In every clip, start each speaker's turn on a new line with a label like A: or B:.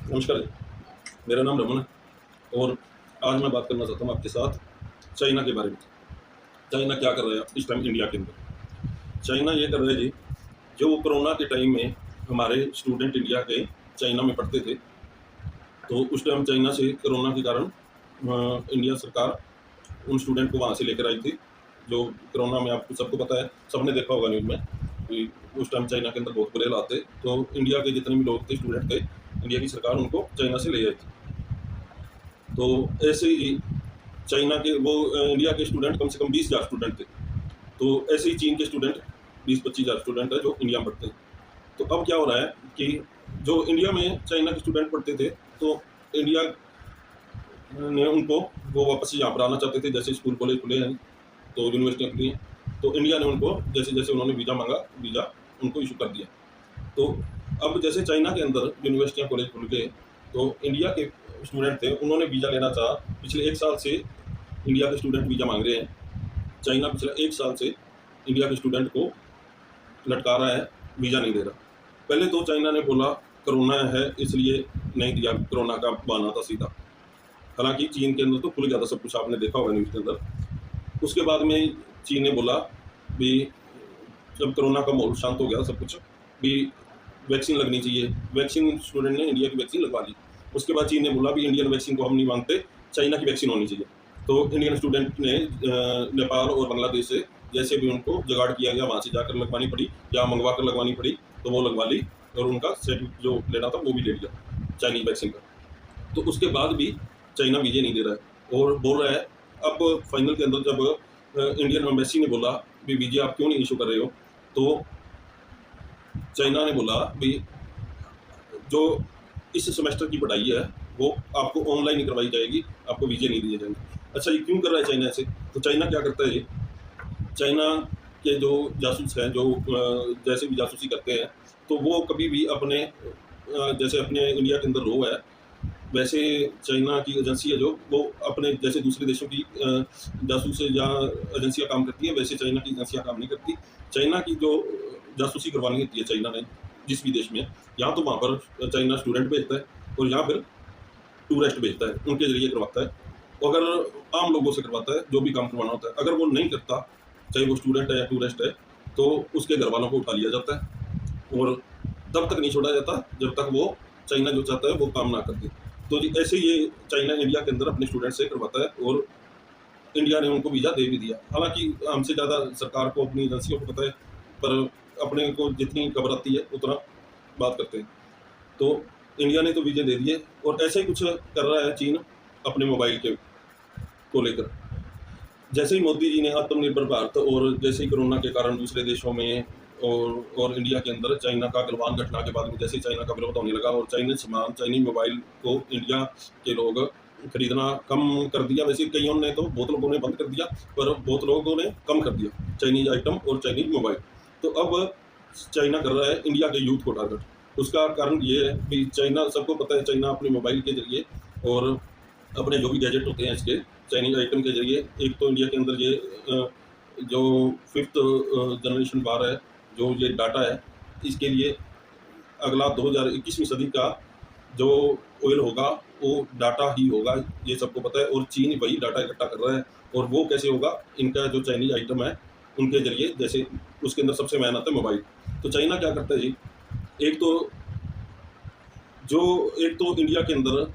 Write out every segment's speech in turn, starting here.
A: नमस्कार जी, मेरा नाम रमन है और आज मैं बात करना चाहता हूँ आपके साथ चाइना के बारे में। चाइना क्या कर रहा है इस टाइम इंडिया के अंदर? चाइना ये कर रहा है जी, जो कोरोना के टाइम में हमारे स्टूडेंट इंडिया के चाइना में पढ़ते थे, तो उस टाइम चाइना से कोरोना के कारण इंडिया सरकार उन स्टूडेंट को वहाँ से लेकर आई थी। जो कोरोना में आपको सबको पता है, सबने देखा होगा न्यूज़ में कि उस टाइम चाइना के अंदर बहुत बुरे हालात थे। तो इंडिया के जितने भी लोग थे, स्टूडेंट थे, इंडिया की सरकार उनको चाइना से ले आई थी। तो ऐसे ही चाइना के वो इंडिया के स्टूडेंट कम से कम 20,000 स्टूडेंट थे। तो ऐसे ही चीन के स्टूडेंट 20-25,000 स्टूडेंट है जो इंडिया में पढ़ते हैं। तो अब क्या हो रहा है कि जो इंडिया में चाइना के स्टूडेंट पढ़ते थे, तो इंडिया ने उनको वो वापस यहाँ पर आना चाहते थे। जैसे स्कूल कॉलेज खुले हैं, तो यूनिवर्सिटियाँ खुली हैं, तो इंडिया ने उनको जैसे जैसे उन्होंने वीज़ा मांगा, वीज़ा उनको इशू कर दिया। तो अब जैसे चाइना के अंदर यूनिवर्सिटियाँ कॉलेज खुल गए, तो इंडिया के स्टूडेंट थे, उन्होंने वीज़ा लेना चाहा। पिछले 1 साल से इंडिया के स्टूडेंट वीज़ा मांग रहे हैं। चाइना पिछले 1 साल से इंडिया के स्टूडेंट को लटका रहा है, वीज़ा नहीं दे रहा। पहले तो चाइना ने बोला कोरोना है इसलिए नहीं दिया, कोरोना का बहाना था सीधा। हालाँकि चीन के अंदर तो खुल गया था सब कुछ, आपने देखा होगा न्यूज़ के अंदर। उसके बाद में चीन ने बोला भी, जब कोरोना का माहौल शांत हो गया सब कुछ, भी वैक्सीन लगनी चाहिए। वैक्सीन स्टूडेंट ने इंडिया की वैक्सीन लगवा ली। उसके बाद चीन ने बोला भी इंडियन वैक्सीन को हम नहीं मांगते, चाइना की वैक्सीन होनी चाहिए। तो इंडियन स्टूडेंट ने नेपाल और बांग्लादेश से जैसे भी उनको जुगाड़ किया गया, वहाँ से जाकर लगवानी पड़ी या मंगवा कर लगवानी पड़ी, तो वो लगवा ली और उनका सेट जो लेना था वो भी ले लिया चाइनीज वैक्सीन का। तो उसके बाद भी चाइना वीज़े नहीं दे रहा है और बोल रहा है, अब फाइनल के अंदर जब इंडियन एम्बेसी ने बोला भी वीज़े आप क्यों नहीं इशू कर रहे हो, तो चाइना ने बोला भी जो इस सेमेस्टर की पढ़ाई है वो आपको ऑनलाइन ही करवाई जाएगी, आपको वीज़े नहीं दिए जाएंगे। अच्छा, ये क्यों कर रहा है चाइना ऐसे? तो चाइना क्या करता है ये, चाइना के जो जासूस हैं, जो जैसे भी जासूसी करते हैं, तो वो कभी भी अपने जैसे अपने इंडिया के अंदर रो है, वैसे चाइना की एजेंसी है जो, वो अपने जैसे दूसरे देशों की जासूस या एजेंसियाँ काम करती हैं, वैसे चाइना की एजेंसियाँ काम नहीं करती। चाइना की जो जासूसी करवानी होती है चाइना ने जिस भी देश में, यहाँ तो वहाँ पर चाइना स्टूडेंट भेजता है और यहाँ फिर टूरिस्ट भेजता है, उनके ज़रिए करवाता है। अगर आम लोगों से करवाता है, जो भी काम करवाना होता है, अगर वो नहीं करता, चाहे वो स्टूडेंट है या टूरिस्ट है, तो उसके घर वालों को उठा लिया जाता है और तब तक नहीं छोड़ा जाता जब तक वो चाइना जो चाहता है वो काम ना कर दे। तो जी ऐसे ये चाइना इंडिया के अंदर अपने स्टूडेंट से करवाता है और इंडिया ने उनको वीज़ा दे भी दिया। हालाँकि हमसे ज़्यादा सरकार को, अपनी एजेंसियों को पता है, पर अपने को जितनी खबर आती है उतना बात करते हैं। तो इंडिया ने तो वीज़े दे दिए और ऐसा ही कुछ कर रहा है चीन अपने मोबाइल के को लेकर। जैसे ही मोदी जी ने आत्मनिर्भर भारत और जैसे ही कोरोना के कारण दूसरे देशों में और इंडिया के अंदर चाइना का गलवान घटना के बाद में जैसे ही चाइना का विरोध होने लगा और चाइनीज सामान, चाइनीज मोबाइल को इंडिया के लोग खरीदना कम कर दिया। वैसे कईयों ने तो, बहुत लोगों ने बंद कर दिया, पर बहुत लोगों ने कम कर दिया चाइनीज आइटम और चाइनीज मोबाइल। तो अब चाइना कर रहा है इंडिया के यूथ को टारगेट। उसका कारण ये है कि चाइना, सबको पता है, चाइना अपने मोबाइल के जरिए और अपने जो भी गैजेट होते हैं इसके चाइनीज आइटम के जरिए, एक तो इंडिया के अंदर ये जो 5th जनरेशन बार है, जो ये डाटा है, इसके लिए अगला 2021वीं सदी का जो ऑयल होगा वो डाटा ही होगा, ये सबको पता है। और चीन वही डाटा इकट्ठा कर रहा है और वो कैसे होगा, इनका जो चाइनीज आइटम है उनके जरिए। जैसे उसके अंदर सबसे मेन आता है मोबाइल। तो चाइना क्या करता है जी, एक तो जो एक तो इंडिया के अंदर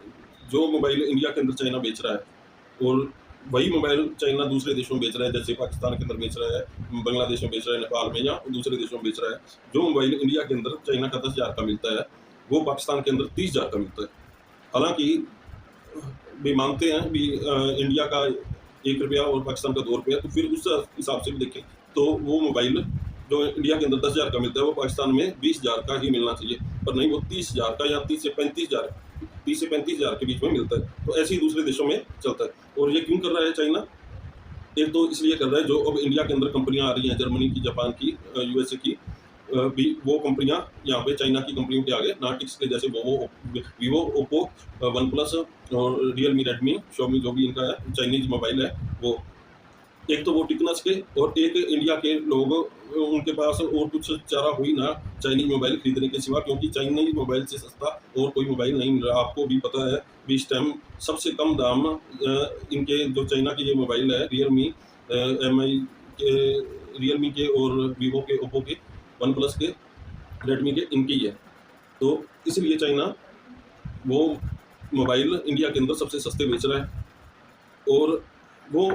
A: जो मोबाइल इंडिया के अंदर चाइना बेच रहा है और वही मोबाइल चाइना दूसरे देशों में बेच रहा है, जैसे पाकिस्तान के अंदर बेच रहा है, बांग्लादेश में बेच रहा है, नेपाल में या दूसरे देशों में बेच रहा है। जो मोबाइल इंडिया के अंदर चाइना का 10,000 का मिलता है, वो पाकिस्तान के अंदर 30,000 का मिलता है। हालांकि भी मानते हैं भी इंडिया का 1 रुपया और पाकिस्तान का 2 रुपया, तो फिर उस हिसाब से भी देखें तो वो मोबाइल जो इंडिया के अंदर 10,000 का मिलता है, वो पाकिस्तान में 20,000 का ही मिलना चाहिए, पर नहीं, वो 30,000 का या 30 से 35,000 के बीच में मिलता है। तो ऐसे ही दूसरे देशों में चलता है। और ये क्यों कर रहा है चाइना? एक तो इसलिए कर रहा है, जो अब इंडिया के अंदर कंपनियां आ रही हैं, जर्मनी की, जापान की, यूएसए की, भी वो कंपनियां यहाँ पे चाइना की कंपनियों के आगे ना टिक सके। जैसे वीवो, ओप्पो, वन प्लस और रियलमी, रेडमी, शोमी, जो भी इनका है चाइनीज मोबाइल है वो। एक तो वो टिक ना सके और एक इंडिया के लोग उनके पास और कुछ चारा हो ही ना चाइनीज मोबाइल खरीदने के सिवा, क्योंकि चाइनीज मोबाइल से सस्ता और कोई मोबाइल नहीं मिल रहा। आपको भी पता है भी इस टाइम सबसे कम दाम इनके जो चाइना के ये मोबाइल है रियलमी, एमआई के, रियलमी के और वीवो के, ओप्पो के, वन प्लस के, रेडमी के, इनकी ही है। तो इसलिए चाइना वो मोबाइल इंडिया के अंदर सबसे सस्ते बेच रहा है। और वो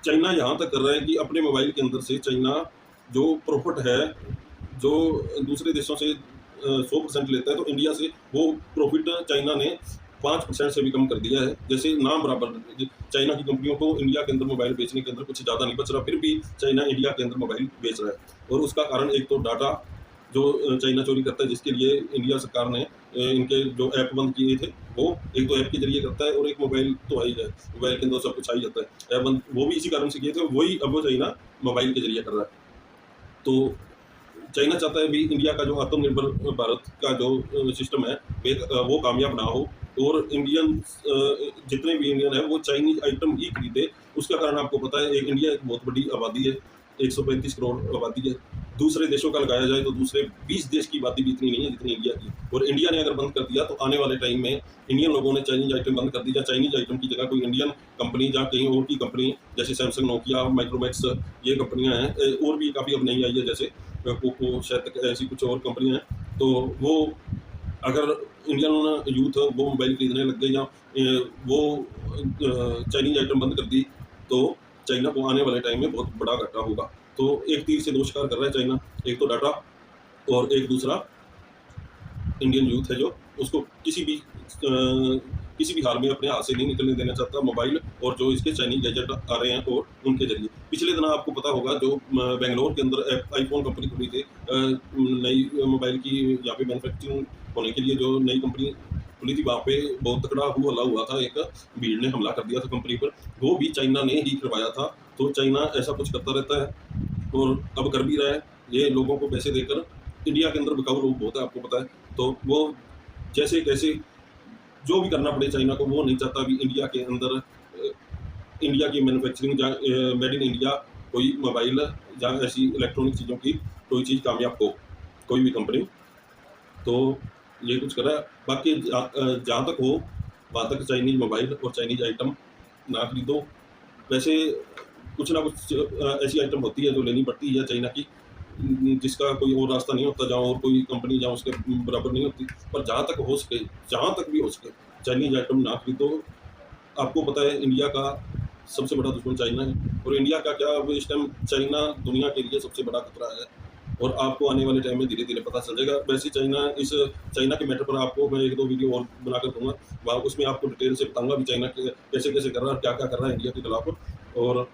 A: चाइना यहाँ तक कर रहा है कि अपने मोबाइल के अंदर से चाइना जो प्रॉफिट है, जो दूसरे देशों से 100% लेता है, तो इंडिया से वो प्रॉफिट चाइना ने 5% से भी कम कर दिया है। जैसे नाम बराबर चाइना की कंपनियों को इंडिया के अंदर मोबाइल बेचने के अंदर कुछ ज़्यादा नहीं बच रहा, फिर भी चाइना इंडिया के अंदर मोबाइल बेच रहा है। और उसका कारण एक तो डाटा जो चाइना चोरी करता है, जिसके लिए इंडिया सरकार ने इनके जो ऐप बंद किए थे, वो एक तो ऐप के जरिए करता है और एक मोबाइल तो आ ही जाए, मोबाइल के अंदर सब कुछ आ ही जाता है। ऐप बंद वो भी इसी कारण से किए थे, वही अब वो चाइना मोबाइल के जरिए कर रहा है। तो चाइना चाहता है भी इंडिया का जो आत्मनिर्भर भारत का जो सिस्टम है वो कामयाब ना हो, और इंडियन जितने भी इंडियन है वो चाइनीज आइटम ही खरीदे। उसका कारण आपको पता है, एक इंडिया एक बहुत बड़ी आबादी है, 135 करोड़ आबादी है। दूसरे देशों का लगाया जाए तो दूसरे 20 देश की आबादी भी इतनी नहीं है जितनी इंडिया की। और इंडिया ने अगर बंद कर दिया तो आने वाले टाइम में इंडियन लोगों ने चाइनीज आइटम बंद कर दिया, चाइनीज आइटम की जगह कोई इंडियन कंपनी या कहीं और की कंपनी, जैसे सैमसंग, नोकिया, माइक्रोमैक्स, ये कंपनियां हैं, और भी काफ़ी अब नई आई है, जैसे पोको, शायद तक ऐसी कुछ और कंपनियां हैं। तो वो अगर इंडियन यूथ वो मोबाइल खरीदने लग गए या वो चाइनीज आइटम बंद कर दी, तो चाइना को आने वाले टाइम में बहुत बड़ा घाटा होगा। तो एक तीर से दो शिकार कर रहा है चाइना, एक तो डाटा और एक दूसरा इंडियन यूथ है जो उसको किसी भी हाल में अपने हाथ से नहीं निकलने देना चाहता मोबाइल और जो इसके चाइनीज गैजेट आ रहे हैं और उनके जरिए। पिछले दिन आपको पता होगा जो बेंगलोर के अंदर आईफोन कंपनी खुली थी, नई मोबाइल की यहाँ पे मैन्युफैक्चरिंग होने के लिए जो नई कंपनी खुली थी, वहाँ पे बहुत तगड़ा हल्ला हुआ था, एक भीड़ ने हमला कर दिया था कंपनी पर, वो भी चाइना ने ही करवाया था। तो चाइना ऐसा कुछ करता रहता है और अब कर भी रहा है, ये लोगों को पैसे देकर। इंडिया के अंदर बिकाऊ लोग बहुत है, आपको पता है। तो वो जैसे कैसे जो भी करना पड़े चाइना को, वो नहीं चाहता भी इंडिया के अंदर इंडिया की मैन्युफैक्चरिंग मेड इन इंडिया कोई मोबाइल या ऐसी इलेक्ट्रॉनिक चीज़ों की कोई चीज़ कामयाब हो, कोई भी कंपनी। तो ये कुछ कर रहा है। बाकी जहाँ तक हो वहाँ तक चाइनीज मोबाइल और चाइनीज आइटम ना खरीदो। वैसे कुछ ना कुछ ऐसी आइटम होती है जो लेनी पड़ती है चाइना की, जिसका कोई और रास्ता नहीं होता, जहाँ और कोई कंपनी जहाँ उसके बराबर नहीं होती। पर जहाँ तक हो सके, जहाँ तक भी हो सके, चाइनीज आइटम ना खरीदो। आपको पता है इंडिया का सबसे बड़ा दुश्मन चाइना है, और इंडिया का क्या, अब इस टाइम चाइना दुनिया के लिए सबसे बड़ा खतरा है। और आपको आने वाले टाइम में धीरे धीरे पता चल जाएगा। वैसे चाइना के मैटर पर आपको मैं एक दो वीडियो और बनाकर दूंगा, वहाँ उसमें आपको डिटेल से बताऊंगा भी चाइना कैसे कैसे कर रहा है, क्या क्या कर रहा है इंडिया के खिलाफ। और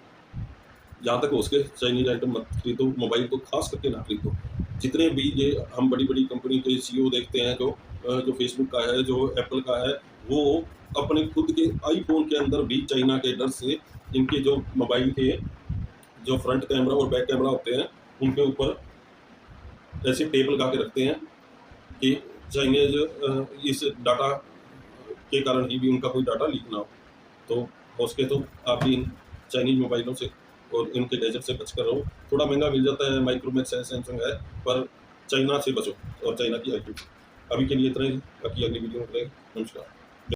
A: जहाँ तक हो सके चाइनीज आइटम मत खरीदो, मोबाइल तो खास करके ना खरीदो। जितने भी ये हम बड़ी बड़ी कंपनी के सीईओ देखते हैं, जो फेसबुक का है, जो एप्पल का है, वो अपने खुद के आईफोन के अंदर भी चाइना के डर से इनके जो मोबाइल के जो फ्रंट कैमरा और बैक कैमरा होते हैं, उनके ऊपर ऐसे टेप लगा के रखते हैं कि चाइनीज इस डाटा के कारण ही भी उनका कोई डाटा लीक ना हो। तो हो सके तो आप भी इन चाइनीज मोबाइलों से और इनके गैजेट से बचकर रहो। थोड़ा महंगा मिल जाता है, माइक्रोमैक्स है, सैमसंग है, पर चाइना से बचो और चाइना की आइटम। अभी के लिए इतना ही, बाकी अगली वीडियो में रहेगा। नमस्कार।